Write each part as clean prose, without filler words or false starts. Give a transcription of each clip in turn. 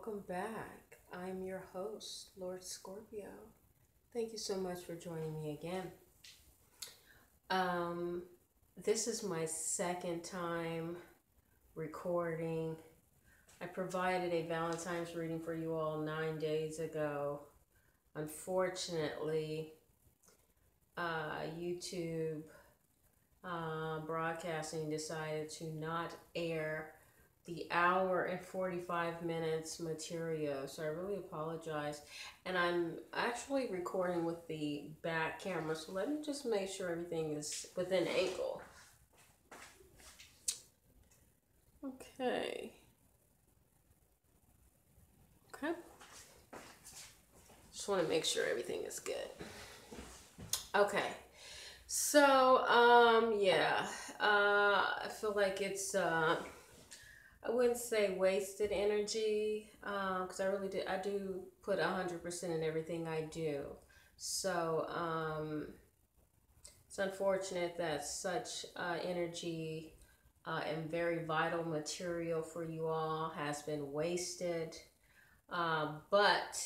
welcome back. I'm your host, Lord Scorpio. Thank you so much for joining me again. Um, this is my second time recording. I provided a Valentine's reading for you all 9 days ago. Unfortunately, YouTube Broadcasting decided to not air the hour and 45 minutes material, so I really apologize. And I'm actually recording with the back camera, so let me just make sure everything is within angle. Okay. Just want to make sure everything is good. Okay. So, yeah. I feel like it's I wouldn't say wasted energy, because I do put 100% in everything I do. So, it's unfortunate that such energy and very vital material for you all has been wasted. But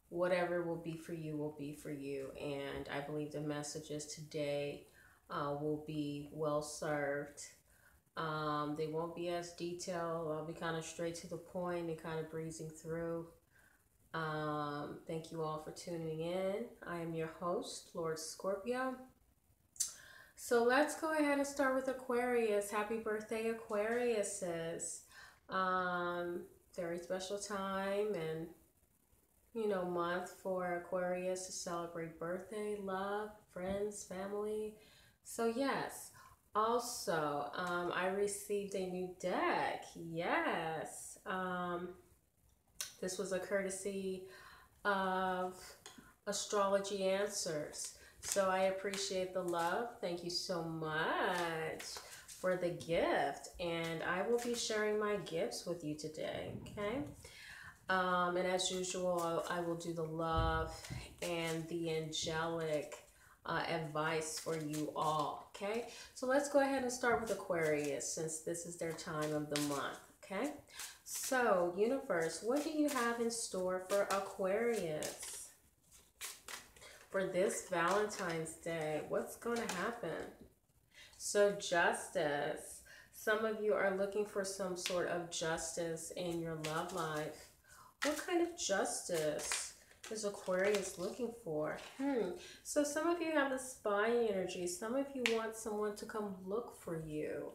whatever will be for you will be for you. And I believe the messages today will be well served. They won't be as detailed. I'll be kind of straight to the point and kind of breezing through. Thank you all for tuning in. I am your host, Lord Scorpio. So let's go ahead and start with Aquarius. Happy birthday, Aquariuses. Very special time and, month for Aquarius to celebrate birthday, love, friends, family. So yes. Also, I received a new deck. Yes. This was a courtesy of Astrology Answers. So I appreciate the love. Thank you so much for the gift. And I will be sharing my gifts with you today, okay? And as usual, I will do the love and the angelic advice for you all, okay? So let's go ahead and start with Aquarius, since this is their time of the month, okay? So, universe, what do you have in store for Aquarius for this Valentine's Day? What's going to happen? So, justice. Some of you are looking for some sort of justice in your love life. What kind of justice is Aquarius looking for? So some of you have the spy energy. Some of you want someone to come look for you.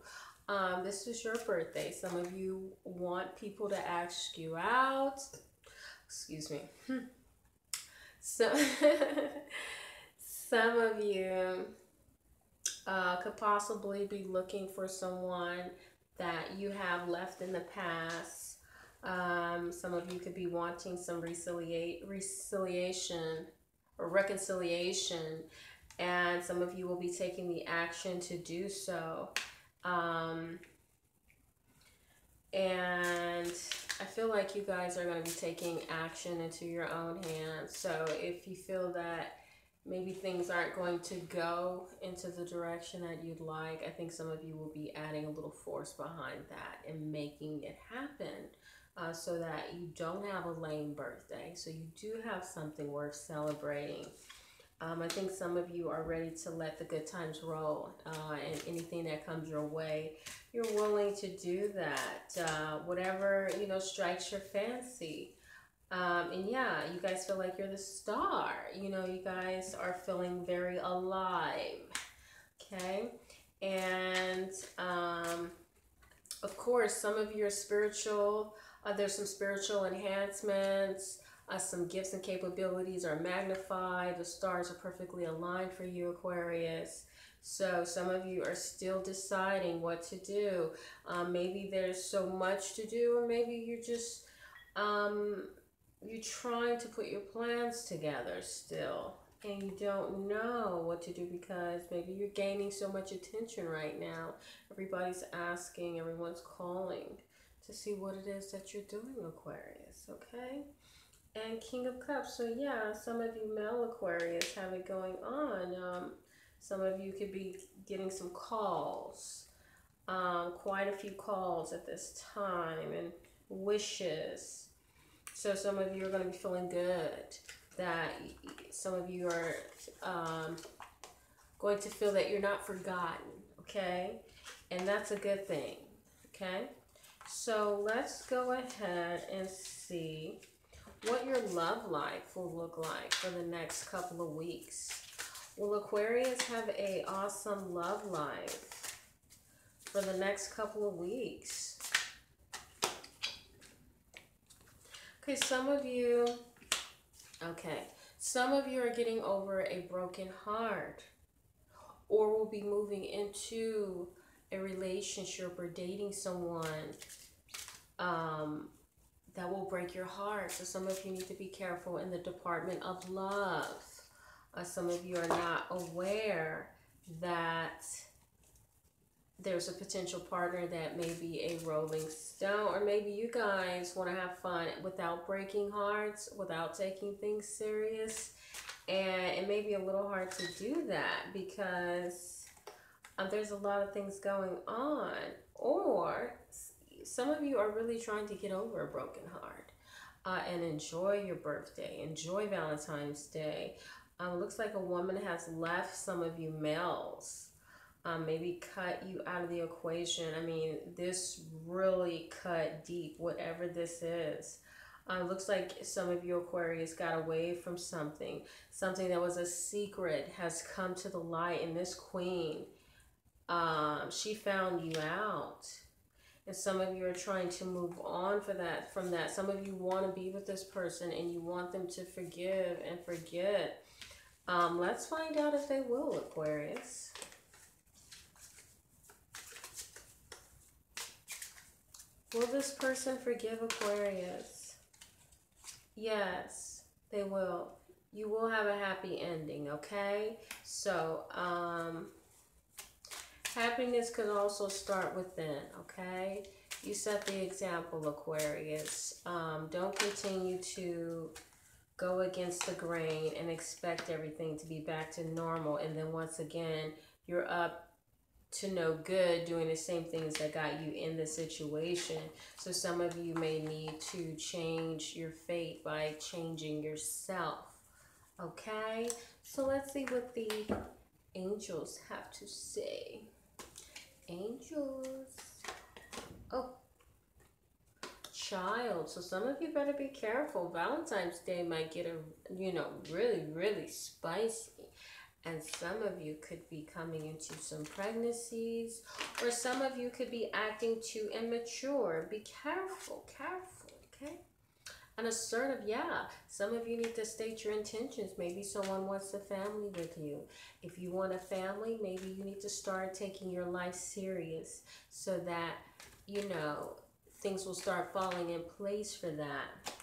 This is your birthday. Some of you want people to ask you out. Excuse me. So some of you could possibly be looking for someone that you have left in the past. Some of you could be wanting some reconciliation, and some of you will be taking the action to do so. And I feel like you guys are going to be taking action into your own hands. So if you feel that maybe things aren't going to go into the direction that you'd like, I think some of you will be adding a little force behind that and making it happen. So that you don't have a lame birthday. So you do have something worth celebrating. I think some of you are ready to let the good times roll. And anything that comes your way, you're willing to do that. Whatever, strikes your fancy. And yeah, you guys feel like you're the star. You guys are feeling very alive. Okay? And of course, some of you are spiritual. There's some spiritual enhancements. Some gifts and capabilities are magnified. The stars are perfectly aligned for you, Aquarius. So some of you are still deciding what to do. Maybe there's so much to do, or maybe you're just you're trying to put your plans together still, and you don't know what to do because maybe you're gaining so much attention right now. Everybody's asking, everyone's calling to see what it is that you're doing, Aquarius, okay? And King of Cups. So yeah, some of you male Aquarius have it going on. Some of you could be getting some calls, quite a few calls at this time, and wishes. So some of you are going to be feeling good. That some of you are going to feel that you're not forgotten, okay? And that's a good thing, okay? So let's go ahead and see what your love life will look like for the next couple of weeks. Will Aquarius have an awesome love life for the next couple of weeks? Okay, some of you are getting over a broken heart, or will be moving into a relationship or dating someone that will break your heart. So some of you need to be careful in the department of love. Some of you are not aware that there's a potential partner that may be a rolling stone, or maybe you guys want to have fun without breaking hearts, without taking things serious. And it may be a little hard to do that because there's a lot of things going on, or some of you are really trying to get over a broken heart and enjoy your birthday, enjoy Valentine's Day. Looks like a woman has left some of you males, maybe cut you out of the equation. I mean, this really cut deep, whatever this is. Looks like some of you Aquarius got away from something. Something that was a secret has come to the light, and this queen, she found you out. And some of you are trying to move on from that. Some of you want to be with this person and you want them to forgive and forget. Let's find out if they will, Aquarius. Will this person forgive Aquarius? Yes, they will. You will have a happy ending, okay? So, happiness can also start within, okay? You set the example, Aquarius. Don't continue to go against the grain and expect everything to be back to normal. And then once again, you're up to no good doing the same things that got you in the situation. So some of you may need to change your fate by changing yourself, okay? So let's see what the angels have to say. Angels. Oh, child. So some of you better be careful. Valentine's Day might get really, really spicy. And some of you could be coming into some pregnancies, or some of you could be acting too immature. Be careful, okay? And assertive, yeah. Some of you need to state your intentions. Maybe someone wants a family with you. If you want a family, maybe you need to start taking your life serious so that, things will start falling in place for that.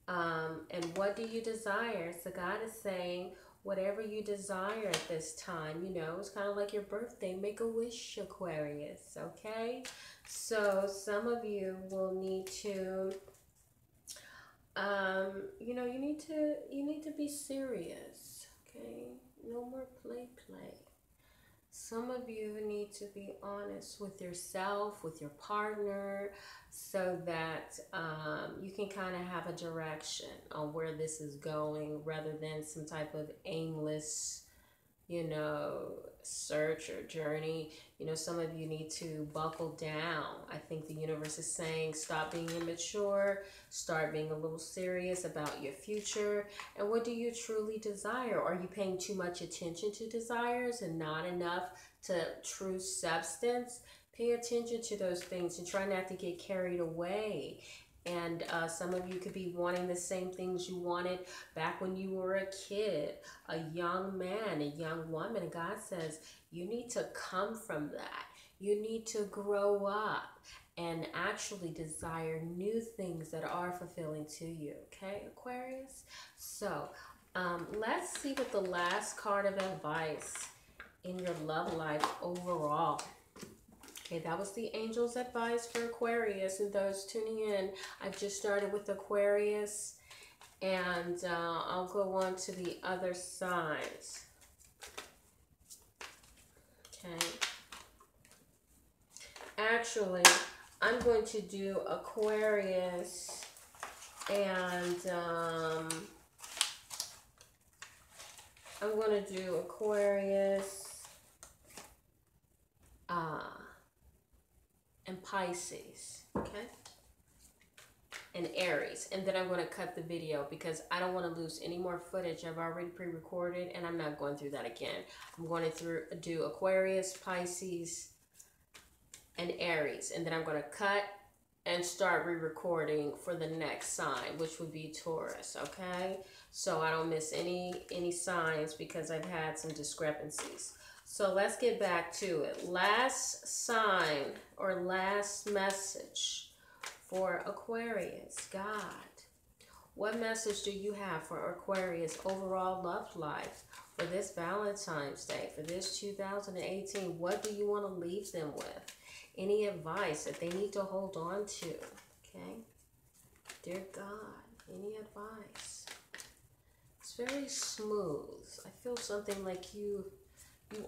And what do you desire? So God is saying, whatever you desire at this time, it's kind of like your birthday. Make a wish, Aquarius, okay? So some of you will need to, you need to be serious, okay? No more play. Some of you need to be honest with yourself, with your partner, so that you can kind of have a direction on where this is going rather than some type of aimless, search or journey. Some of you need to buckle down. I think the universe is saying stop being immature, start being a little serious about your future. And what do you truly desire? Are you paying too much attention to desires and not enough to true substance? Pay attention to those things and try not to get carried away. And some of you could be wanting the same things you wanted back when you were a kid, a young man, a young woman. And God says, you need to come from that. You need to grow up and actually desire new things that are fulfilling to you. Okay, Aquarius? So let's see what the last card of advice in your love life overall. Okay, that was the angel's advice for Aquarius. And those tuning in, I've just started with Aquarius, and I'll go on to the other side. Okay. Actually, I'm going to do Aquarius And I'm going to do Aquarius and Pisces, okay? And Aries. And then I'm going to cut the video because I don't want to lose any more footage. I've already pre-recorded and I'm not going through that again. I'm going to do Aquarius, Pisces, and Aries. And then I'm going to cut and start re-recording for the next sign, which would be Taurus, okay? So I don't miss any signs because I've had some discrepancies. So let's get back to it. Last sign or last message for Aquarius, God. What message do you have for Aquarius overall love life for this Valentine's Day, for this 2018? What do you want to leave them with? Any advice that they need to hold on to, okay? Dear God, any advice? It's very smooth. I feel something like you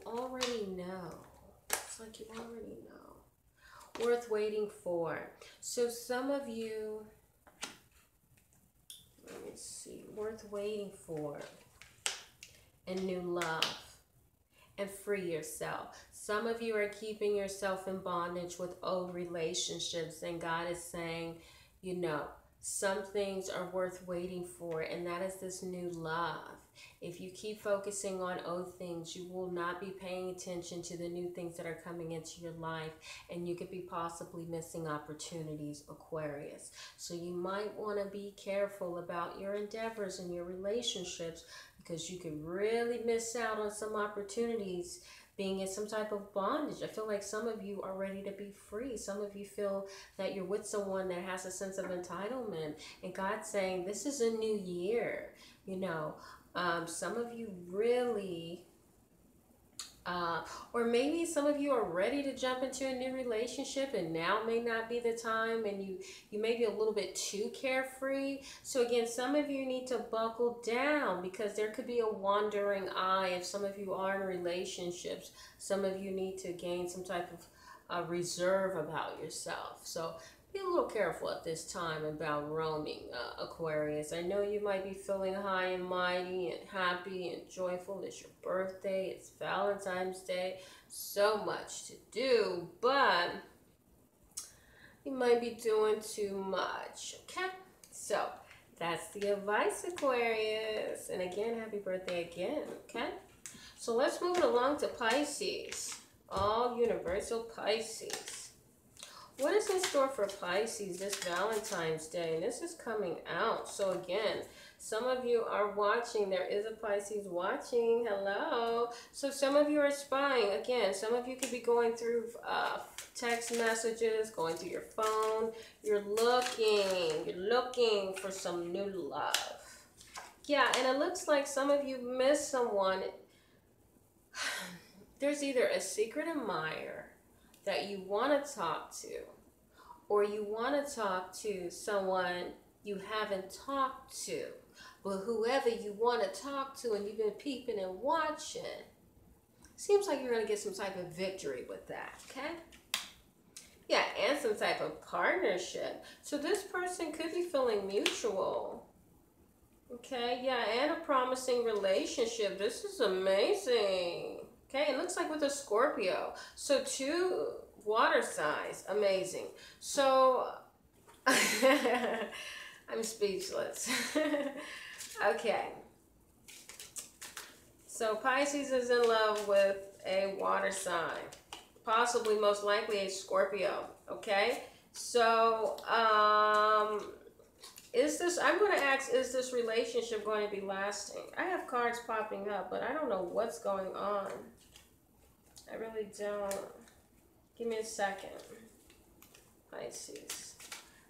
already know. It's like you already know. Worth waiting for. So some of you, let me see, worth waiting for and new love. And free yourself. Some of you are keeping yourself in bondage with old relationships, and God is saying, you know, some things are worth waiting for, and that is this new love. If you keep focusing on old things, you will not be paying attention to the new things that are coming into your life, and you could be possibly missing opportunities, Aquarius. So you might want to be careful about your endeavors and your relationships, because you could really miss out on some opportunities being in some type of bondage. I feel like some of you are ready to be free. Some of you feel that you're with someone that has a sense of entitlement. And God's saying, this is a new year. You know, some of you really... or maybe some of you are ready to jump into a new relationship and now may not be the time, and you may be a little bit too carefree. So again, some of you need to buckle down because there could be a wandering eye if some of you are in relationships. Some of you need to gain some type of reserve about yourself. So be a little careful at this time about roaming, Aquarius. I know you might be feeling high and mighty and happy and joyful. It's your birthday. It's Valentine's Day. So much to do, but you might be doing too much, okay? So that's the advice, Aquarius. And again, happy birthday again, okay? So let's move it along to Pisces. All universal Pisces. What is in store for Pisces this Valentine's Day? And this is coming out. So again, some of you are watching. There is a Pisces watching. Hello. So some of you are spying. Again, some of you could be going through text messages, going through your phone. You're looking for some new love. Yeah, and it looks like some of you missed someone. There's either a secret admirer that you want to talk to, or you want to talk to someone you haven't talked to. But whoever you want to talk to and you've been peeping and watching, seems like you're going to get some type of victory with that, okay? Yeah, and some type of partnership. So this person could be feeling mutual. Okay, yeah, and a promising relationship. This is amazing. Okay, it looks like with a Scorpio. So 2 water signs. Amazing. So, I'm speechless. Okay. So Pisces is in love with a water sign. Possibly, most likely, a Scorpio. Okay? So, I'm going to ask, is this relationship going to be lasting? I have cards popping up, but I don't know what's going on. I really don't. Give me a second. Pisces.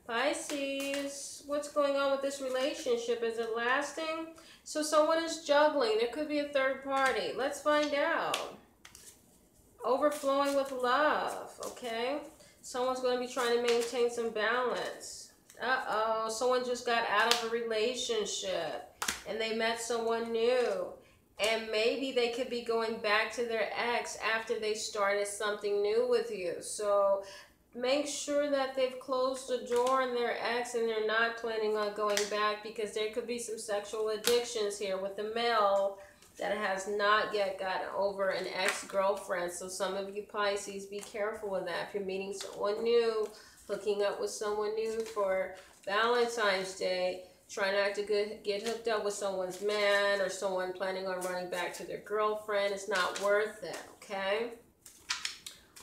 Pisces, what's going on with this relationship? Is it lasting? So someone is juggling. There could be a third party. Let's find out. Overflowing with love, okay? Someone's going to be trying to maintain some balance. Uh-oh, someone just got out of a relationship and they met someone new. And maybe they could be going back to their ex after they started something new with you. So make sure that they've closed the door on their ex and they're not planning on going back, because there could be some sexual addictions here with the male that has not yet gotten over an ex-girlfriend. So some of you Pisces, be careful with that. If you're meeting someone new, hooking up with someone new for Valentine's Day, try not to get hooked up with someone's man or someone planning on running back to their girlfriend. It's not worth it, okay?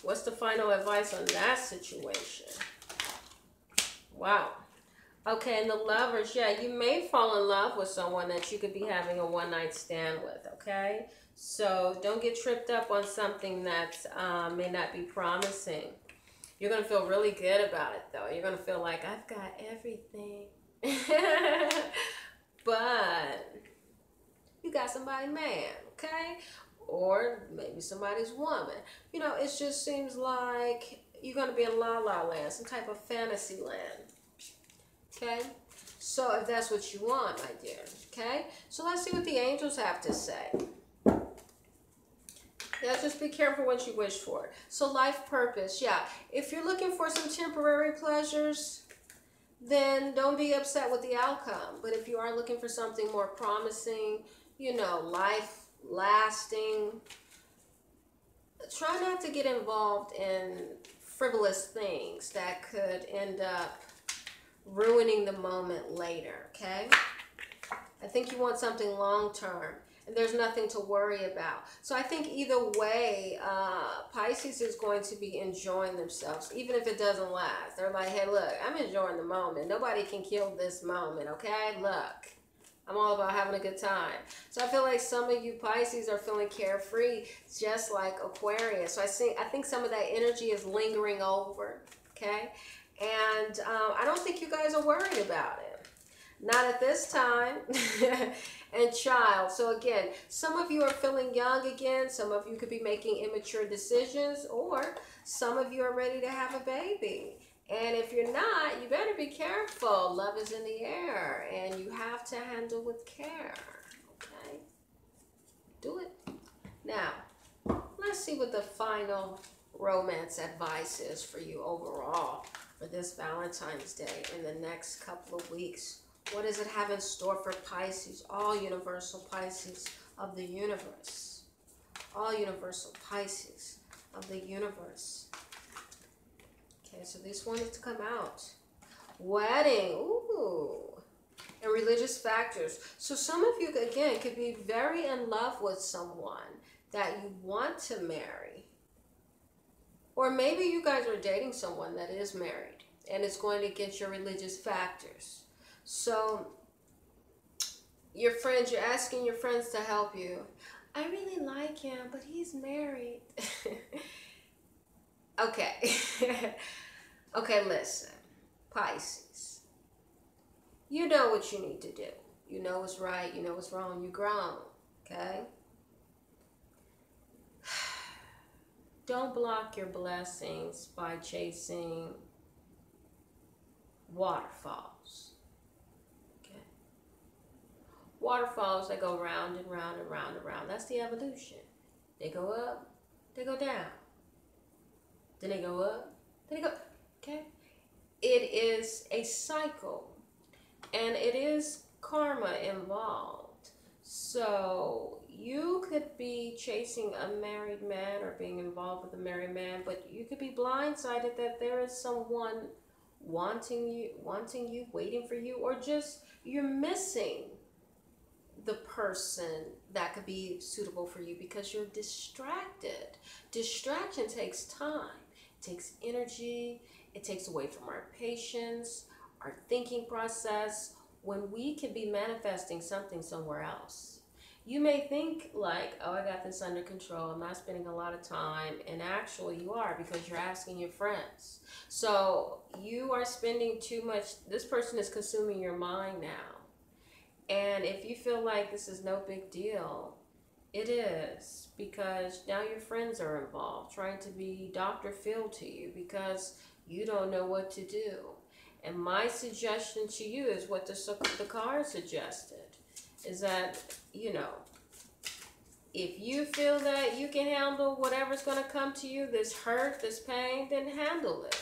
What's the final advice on that situation? Wow. Okay, and the lovers, yeah, you may fall in love with someone that you could be having a one-night stand with, okay? So don't get tripped up on something that may not be promising. You're going to feel really good about it, though. You're going to feel like, I've got everything. But you got somebody's man, okay? Or maybe somebody's woman. You know, it just seems like you're going to be in la-la land, some type of fantasy land. Okay? So if that's what you want, my dear. Okay? So let's see what the angels have to say. Yeah, just be careful what you wish for. So life purpose, yeah. If you're looking for some temporary pleasures, then don't be upset with the outcome. But if you are looking for something more promising, you know, life lasting, try not to get involved in frivolous things that could end up ruining the moment later, okay? I think you want something long term, and there's nothing to worry about. So I think either way, Pisces is going to be enjoying themselves, even if it doesn't last. They're like, hey, look, I'm enjoying the moment. Nobody can kill this moment, okay? Look, I'm all about having a good time. So I feel like some of you Pisces are feeling carefree, just like Aquarius. So I think some of that energy is lingering over, okay? And I don't think you guys are worried about it. Not at this time. And child. So again, some of you are feeling young again. Some of you could be making immature decisions. Or some of you are ready to have a baby. And if you're not, you better be careful. Love is in the air. And you have to handle with care. Okay? Do it. Now, let's see what the final romance advice is for you overall for this Valentine's Day in the next couple of weeks. What does it have in store for Pisces? All universal Pisces of the universe. All universal Pisces of the universe. Okay, so this one is to come out. Wedding. Ooh. And religious factors. So some of you, again, could be very in love with someone that you want to marry. Or maybe you guys are dating someone that is married, and it's going to get your religious factors. So your friends, you're asking your friends to help you. I really like him, but he's married. Okay. Okay, listen. Pisces. You know what you need to do. You know what's right. You know what's wrong. You're grown. Okay? Don't block your blessings by chasing waterfalls. Okay? Waterfalls that go round and round and round and round. That's the evolution. They go up, they go down. Then they go up, then they go, okay? It is a cycle, and it is karma involved. So you could be chasing a married man or being involved with a married man, but you could be blindsided that there is someone wanting you, waiting for you, or just you're missing the person that could be suitable for you because you're distracted. Distraction takes time. It takes energy. It takes away from our patience, our thinking process, when we could be manifesting something somewhere else. You may think like, oh, I got this under control. I'm not spending a lot of time. And actually you are, because you're asking your friends. So you are spending too much. This person is consuming your mind now. And if you feel like this is no big deal, it is, because now your friends are involved, trying to be Dr. Phil to you because you don't know what to do. And my suggestion to you is what the card suggested, is that, you know, if you feel that you can handle whatever's going to come to you, this hurt, this pain, then handle it.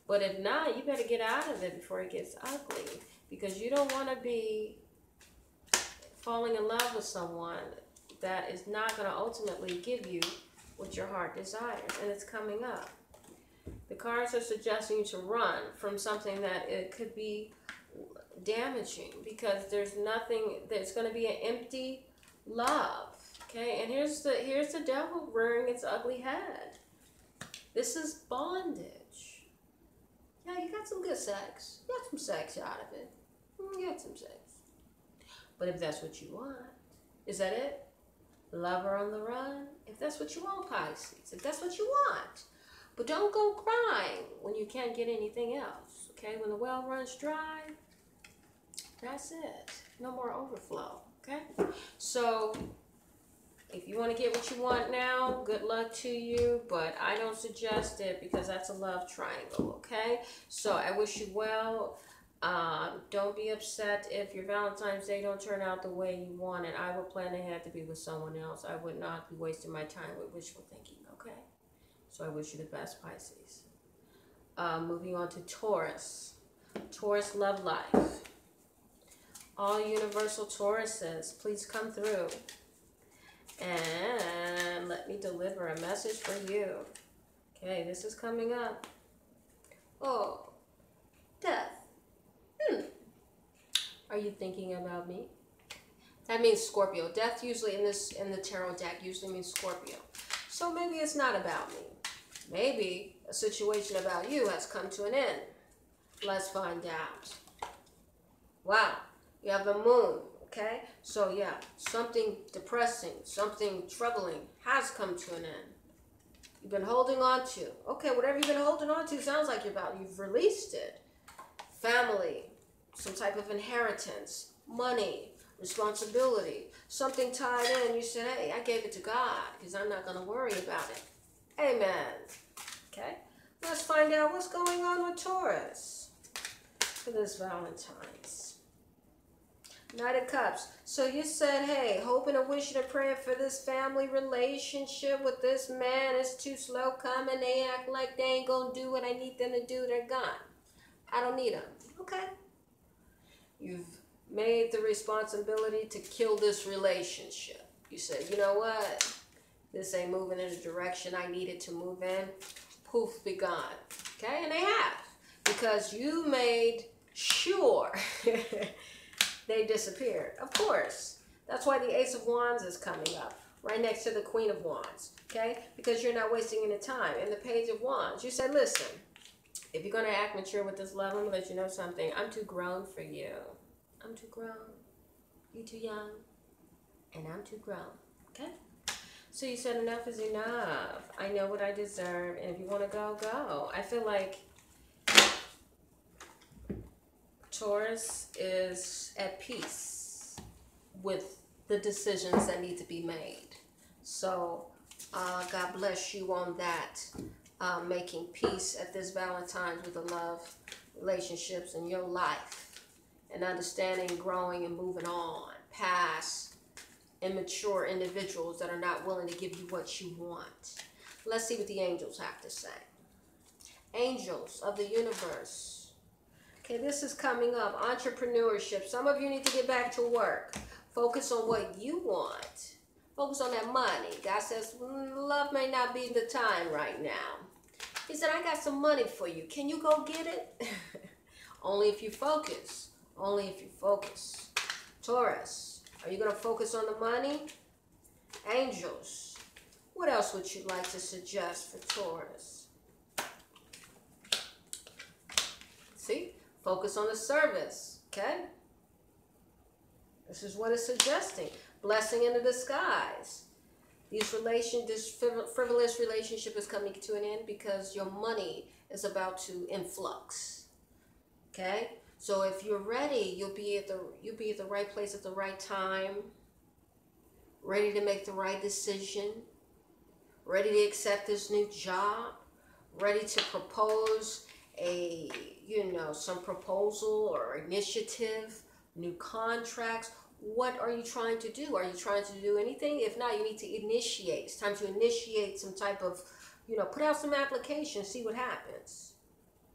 But if not, you better get out of it before it gets ugly, because you don't want to be falling in love with someone that is not going to ultimately give you what your heart desires. And it's coming up. The cards are suggesting you to run from something that it could be damaging, because there's going to be an empty love. Okay, and here's the devil rearing its ugly head. This is bondage. Yeah, you got some good sex. You got some sex out of it. You got some sex. But if that's what you want, is that it? Lover on the run? If that's what you want, Pisces. If that's what you want. But don't go crying when you can't get anything else. Okay, when the well runs dry, that's it. No more overflow. Okay? So, if you want to get what you want now, good luck to you, but I don't suggest it, because that's a love triangle, okay? So I wish you well. Don't be upset if your Valentine's Day don't turn out the way you want it. I would plan ahead to be with someone else. I would not be wasting my time with wishful thinking, okay? So I wish you the best, Pisces. Moving on to Taurus. Taurus love life. All universal Tauruses, please come through and let me deliver a message for you. Okay, this is coming up. Oh, death. Are you thinking about me? That means Scorpio. Death usually in the tarot deck usually means Scorpio. So maybe it's not about me. Maybe a situation about you has come to an end. Let's find out. Wow, you have the moon. Okay, so yeah, something depressing, something troubling has come to an end. You've been holding on to. Okay, whatever you've been holding on to sounds like you've released it. Family, some type of inheritance, money, responsibility, something tied in. You said, hey, I gave it to God because I'm not going to worry about it. Amen. Okay, let's find out what's going on with Taurus for this Valentine's. Knight of Cups. So you said, hey, hoping and wishing and praying for this family relationship with this man. It's too slow coming. They act like they ain't going to do what I need them to do. They're gone. I don't need them. Okay. You've made the responsibility to kill this relationship. You said, you know what? This ain't moving in the direction I needed to move in. Poof, be gone. Okay? And they have. Because you made sure they disappeared. Of course. That's why the Ace of Wands is coming up. Right next to the Queen of Wands. Okay? Because you're not wasting any time. And the Page of Wands. You said, listen. If you're going to act mature with this love, I'm going to let you know something. I'm too grown for you. I'm too grown. You too young. And I'm too grown. Okay? So you said enough is enough. I know what I deserve. And if you want to go, go. I feel like Taurus is at peace with the decisions that need to be made. So God bless you on that. Making peace at this Valentine's with the love relationships in your life, and understanding, growing, and moving on past immature individuals that are not willing to give you what you want. Let's see what the angels have to say. Angels of the universe. Okay, this is coming up. Entrepreneurship. Some of you need to get back to work. Focus on what you want. Focus on that money. God says, love may not be the time right now. He said, I got some money for you. Can you go get it? Only if you focus. Only if you focus. Taurus, are you going to focus on the money? Angels, what else would you like to suggest for Taurus? See? Focus on the service. Okay? This is what it's suggesting. Blessing in the disguise. This frivolous relationship is coming to an end because your money is about to influx. Okay? So if you're ready, you'll be at the right place at the right time. Ready to make the right decision. Ready to accept this new job. Ready to propose some proposal or initiative, new contracts. What are you trying to do? Are you trying to do anything? If not, you need to initiate. It's time to initiate some type of, put out some applications, see what happens.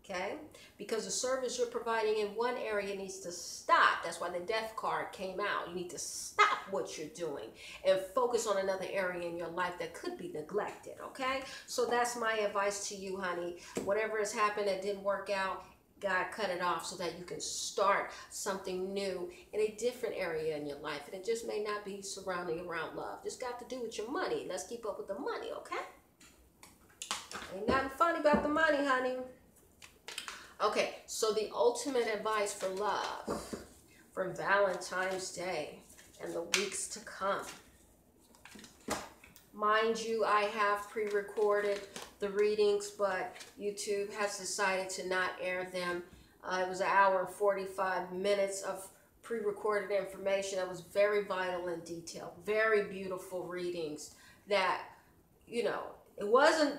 Okay, because the service you're providing in one area needs to stop. That's why the death card came out. You need to stop what you're doing and focus on another area in your life that could be neglected. Okay, so that's my advice to you, honey. Whatever has happened that didn't work out, God cut it off so that you can start something new in a different area in your life. And it just may not be surrounding around love. Just got to do with your money. Let's keep up with the money, okay? Ain't nothing funny about the money, honey. Okay, so the ultimate advice for love for Valentine's Day and the weeks to come. Mind you, I have pre-recorded the readings, but YouTube has decided to not air them. It was an hour and 45 minutes of pre-recorded information that was very vital and detailed. Very beautiful readings that, you know, it wasn't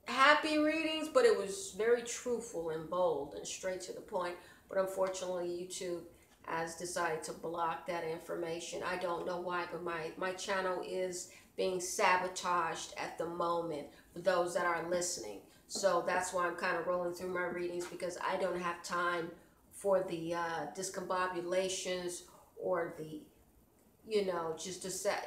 happy readings, but it was very truthful and bold and straight to the point. But unfortunately, YouTube has decided to block that information. I don't know why, but my channel is being sabotaged at the moment for those that are listening. So that's why I'm kind of rolling through my readings, because I don't have time for the discombobulations or the, you know, just to say,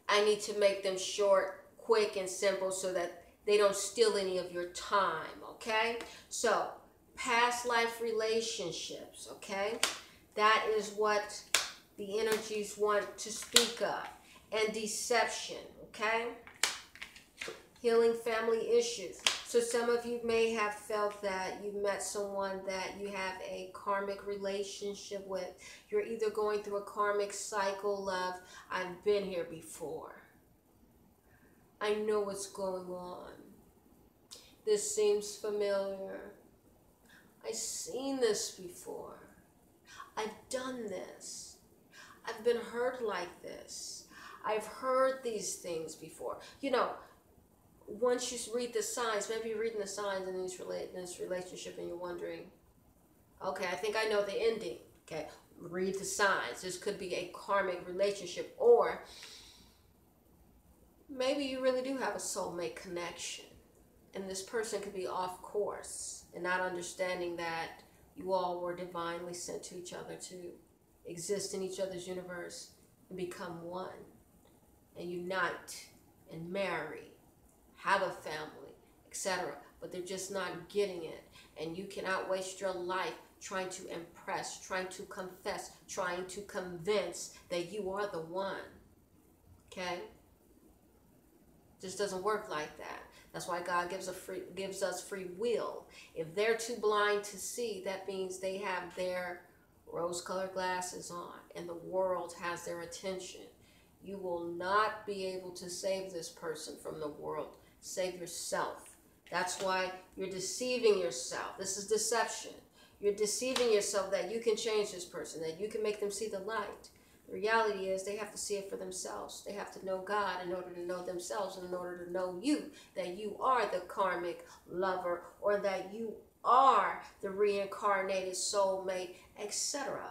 I need to make them short, quick, and simple so that they don't steal any of your time, okay? So, past life relationships, okay? That is what the energies want to speak of. And deception, okay? Healing family issues. So some of you may have felt that you met someone that you have a karmic relationship with. You're either going through a karmic cycle of, I've been here before. I know what's going on. This seems familiar. I've seen this before. I've done this. I've been hurt like this. I've heard these things before. You know, once you read the signs, maybe you're reading the signs in this relationship and you're wondering, okay, I think I know the ending. Okay, read the signs. This could be a karmic relationship, or maybe you really do have a soulmate connection, and this person could be off course and not understanding that you all were divinely sent to each other to exist in each other's universe and become one and unite and marry, have a family, etc. But they're just not getting it. And you cannot waste your life trying to impress, trying to confess, trying to convince that you are the one. Okay? Just doesn't work like that. That's why God gives us free will. If they're too blind to see, that means they have their rose-colored glasses on and the world has their attention. You will not be able to save this person from the world. Save yourself. That's why you're deceiving yourself. This is deception. You're deceiving yourself that you can change this person, that you can make them see the light. The reality is they have to see it for themselves. They have to know God in order to know themselves, and in order to know you, that you are the karmic lover, or that you are the reincarnated soulmate, etc.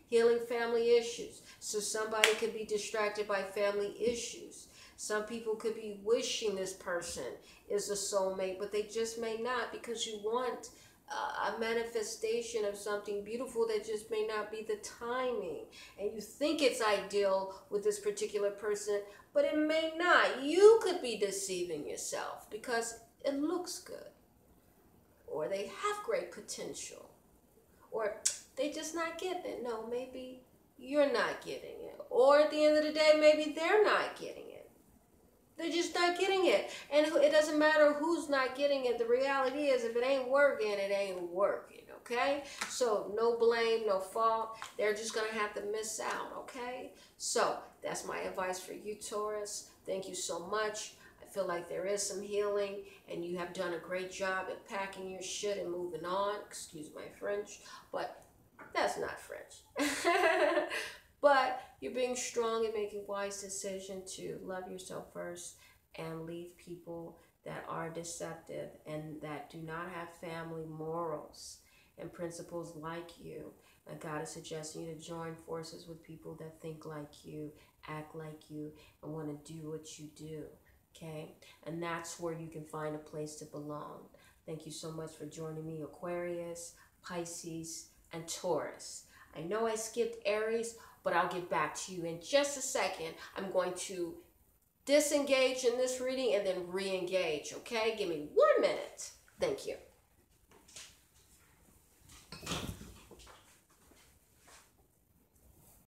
Healing family issues. So somebody could be distracted by family issues. Some people could be wishing this person is a soulmate, but they just may not, because you want a manifestation of something beautiful that just may not be the timing. And you think it's ideal with this particular person, but it may not. You could be deceiving yourself because it looks good, or they have great potential, or they just not getting it. No, maybe you're not getting it. Or at the end of the day, maybe they're not getting it. They're just not getting it. And it doesn't matter who's not getting it. The reality is, if it ain't working, it ain't working, okay? So no blame, no fault. They're just going to have to miss out, okay? So that's my advice for you, Taurus. Thank you so much. I feel like there is some healing, and you have done a great job at packing your shit and moving on. Excuse my French, but that's not French. But you're being strong and making wise decisions to love yourself first and leave people that are deceptive and that do not have family morals and principles like you. And God is suggesting you to join forces with people that think like you, act like you, and want to do what you do. Okay? And that's where you can find a place to belong. Thank you so much for joining me, Aquarius, Pisces, and Taurus. I know I skipped Aries, but I'll get back to you in just a second. I'm going to disengage in this reading and then re-engage, okay? Give me 1 minute. Thank you.